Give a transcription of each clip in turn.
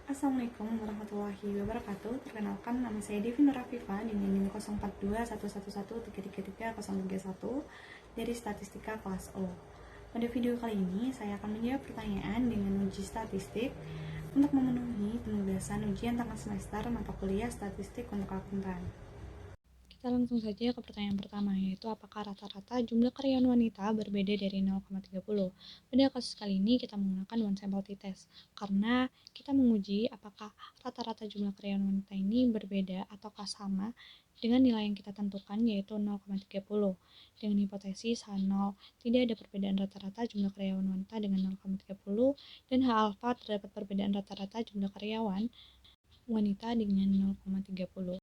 Assalamualaikum warahmatullahi wabarakatuh. Perkenalkan, nama saya Devi Nurafifa dengan NIM 042111333031 dari Statistika kelas O. Pada video kali ini, saya akan menjawab pertanyaan dengan uji statistik untuk memenuhi penugasan ujian tengah semester mata kuliah statistik untuk akuntan. Kita langsung saja ke pertanyaan pertama, yaitu apakah rata-rata jumlah karyawan wanita berbeda dari 0,30? Pada kasus kali ini kita menggunakan one sample t-test, karena kita menguji apakah rata-rata jumlah karyawan wanita ini berbeda ataukah sama dengan nilai yang kita tentukan, yaitu 0,30. Dengan hipotesis H0 tidak ada perbedaan rata-rata jumlah karyawan wanita dengan 0,30 dan H alpha terdapat perbedaan rata-rata jumlah karyawan wanita dengan 0,30.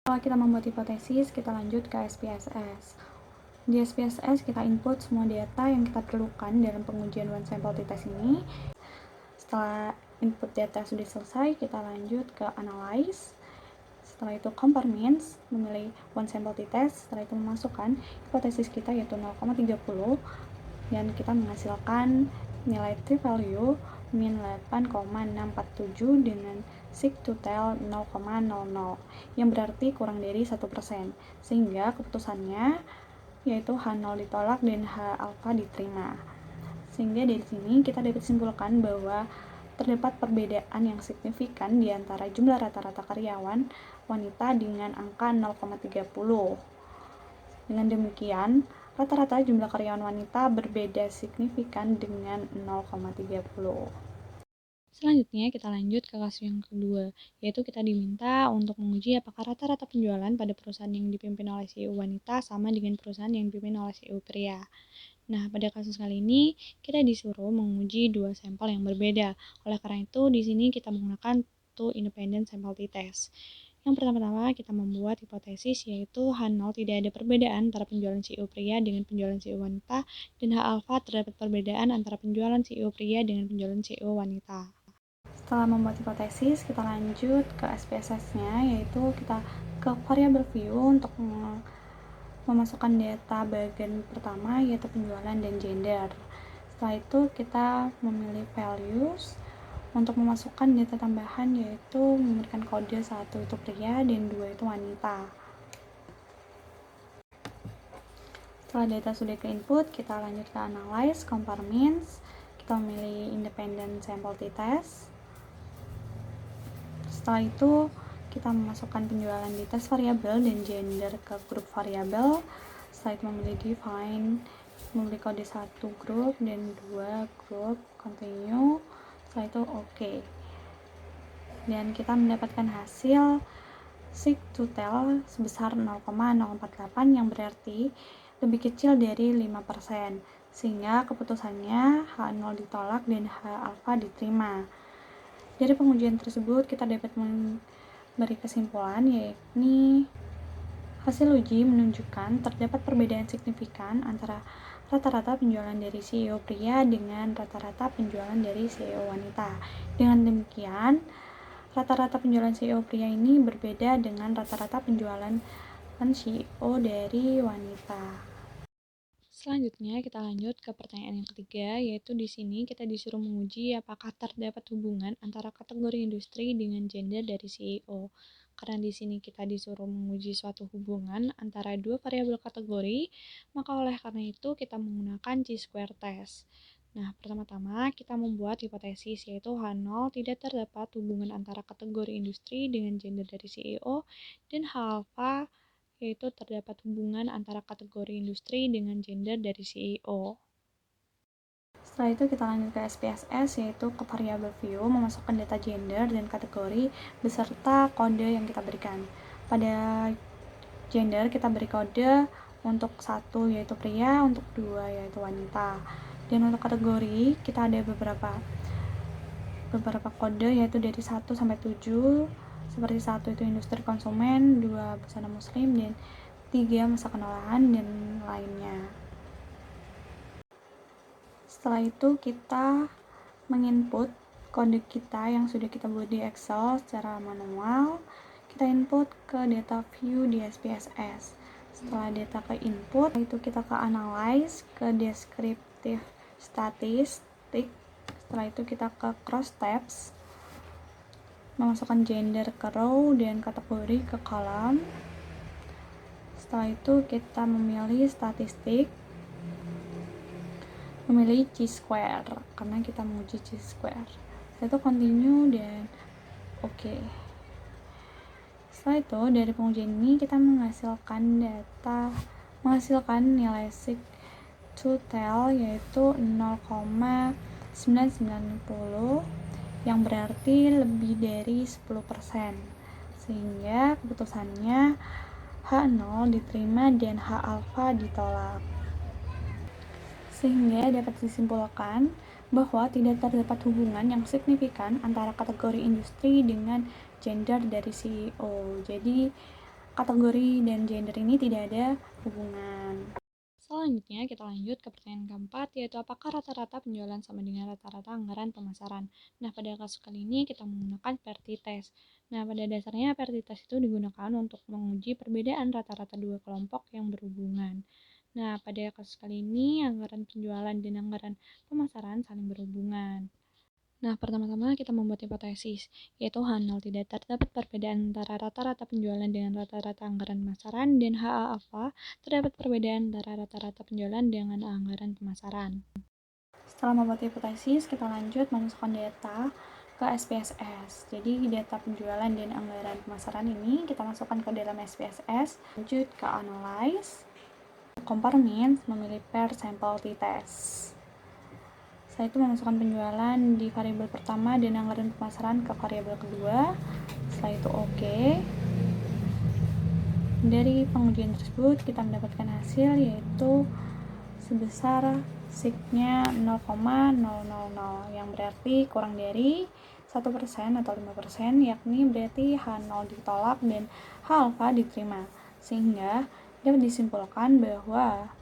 Setelah kita membuat hipotesis, kita lanjut ke SPSS. Di SPSS kita input semua data yang kita perlukan dalam pengujian one sample t-test ini. Setelah input data sudah selesai, kita lanjut ke analyze. Setelah itu compare means, memilih one sample t-test. Setelah itu memasukkan hipotesis kita yaitu 0,30 dan kita menghasilkan nilai true value min 8,647 dengan sig to tail 0,00 yang berarti kurang dari 1%, sehingga keputusannya yaitu H0 ditolak dan H alpha diterima. Sehingga dari sini kita dapat simpulkan bahwa terdapat perbedaan yang signifikan di antara jumlah rata-rata karyawan wanita dengan angka 0,30. Dengan demikian, rata-rata jumlah karyawan wanita berbeda signifikan dengan 0,30. Selanjutnya kita lanjut ke kasus yang kedua, yaitu kita diminta untuk menguji apakah rata-rata penjualan pada perusahaan yang dipimpin oleh CEO wanita sama dengan perusahaan yang dipimpin oleh CEO pria. Nah, pada kasus kali ini kita disuruh menguji dua sampel yang berbeda. Oleh karena itu, di sini kita menggunakan two independent sample t-test. Yang pertama-tama kita membuat hipotesis yaitu H0 tidak ada perbedaan antara penjualan CEO pria dengan penjualan CEO wanita dan H alpha terdapat perbedaan antara penjualan CEO pria dengan penjualan CEO wanita. Setelah membuat hipotesis, kita lanjut ke SPSS-nya, yaitu kita ke variable view untuk memasukkan data bagian pertama yaitu penjualan dan gender. Setelah itu kita memilih values untuk memasukkan data tambahan yaitu memberikan kode 1 itu pria dan 2 itu wanita. Setelah data sudah ke input, kita lanjut ke analyze, compare means. Kita memilih independent sample t-test. Setelah itu kita memasukkan penjualan di tes variabel dan gender ke grup variabel. Setelah itu memilih define, memilih kode 1 grup dan 2 grup, continue. Setelah itu oke. Dan kita mendapatkan hasil sig to tail sebesar 0,048 yang berarti lebih kecil dari 5%, sehingga keputusannya H0 ditolak dan H alpha diterima. Dari pengujian tersebut kita dapat memberi kesimpulan yakni hasil uji menunjukkan terdapat perbedaan signifikan antara rata-rata penjualan dari CEO pria dengan rata-rata penjualan dari CEO wanita. Dengan demikian, rata-rata penjualan CEO pria ini berbeda dengan rata-rata penjualan CEO dari wanita. Selanjutnya kita lanjut ke pertanyaan yang ketiga, yaitu di sini kita disuruh menguji apakah terdapat hubungan antara kategori industri dengan gender dari CEO. Karena di sini kita disuruh menguji suatu hubungan antara dua variabel kategori, maka oleh karena itu kita menggunakan chi-square test. Nah, pertama-tama kita membuat hipotesis yaitu H0 tidak terdapat hubungan antara kategori industri dengan gender dari CEO dan H alpha yaitu terdapat hubungan antara kategori industri dengan gender dari CEO. Setelah itu kita lanjut ke SPSS yaitu ke variable view, memasukkan data gender dan kategori beserta kode yang kita berikan. Pada gender kita beri kode untuk 1 yaitu pria, untuk 2 yaitu wanita. Dan untuk kategori kita ada beberapa kode yaitu dari 1 sampai 7, seperti 1 itu industri konsumen, 2 busana muslim, dan 3 masakan olahan dan lainnya. Setelah itu kita menginput kode kita yang sudah kita buat di Excel secara manual, kita input ke data view di SPSS. Setelah data ke input, itu kita ke analyze, ke descriptive statistic. Setelah itu kita ke cross tabs. memasukkan gender ke row dan kategori ke kolom. Setelah itu kita memilih statistik, memilih chi-square karena kita menguji chi-square. Setelah itu continue dan oke. Setelah itu dari pengujian ini kita menghasilkan nilai sig to tail yaitu 0,990 yang berarti lebih dari 10%, sehingga keputusannya H0 diterima dan H alpha ditolak. Sehingga dapat disimpulkan bahwa tidak terdapat hubungan yang signifikan antara kategori industri dengan gender dari CEO. Jadi kategori dan gender ini tidak ada hubungan. Selanjutnya kita lanjut ke pertanyaan keempat, yaitu apakah rata-rata penjualan sama dengan rata-rata anggaran pemasaran. Nah, pada kasus kali ini kita menggunakan Perti test. Nah, pada dasarnya Perti test itu digunakan untuk menguji perbedaan rata-rata dua kelompok yang berhubungan. Nah, pada kasus kali ini anggaran penjualan dan anggaran pemasaran saling berhubungan. Nah, pertama-tama kita membuat hipotesis, yaitu H0 tidak terdapat perbedaan antara rata-rata penjualan dengan rata-rata anggaran pemasaran, dan HA alpha terdapat perbedaan antara rata-rata penjualan dengan anggaran pemasaran. Setelah membuat hipotesis, kita lanjut memasukkan data ke SPSS. Jadi data penjualan dan anggaran pemasaran ini kita masukkan ke dalam SPSS, lanjut ke analyze, compare means, memilih per sample t-test. Setelah itu memasukkan penjualan di variabel pertama dan anggaran pemasaran ke variabel kedua. Setelah itu oke. Dari pengujian tersebut kita mendapatkan hasil yaitu sebesar sig-nya 0,000 yang berarti kurang dari 1% atau 5%, yakni berarti H0 ditolak dan H alpha diterima. Sehingga dapat disimpulkan bahwa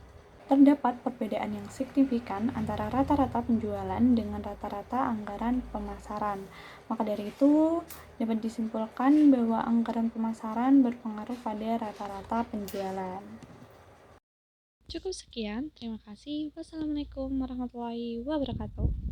terdapat perbedaan yang signifikan antara rata-rata penjualan dengan rata-rata anggaran pemasaran. Maka dari itu, dapat disimpulkan bahwa anggaran pemasaran berpengaruh pada rata-rata penjualan. Cukup sekian, terima kasih. Wassalamualaikum warahmatullahi wabarakatuh.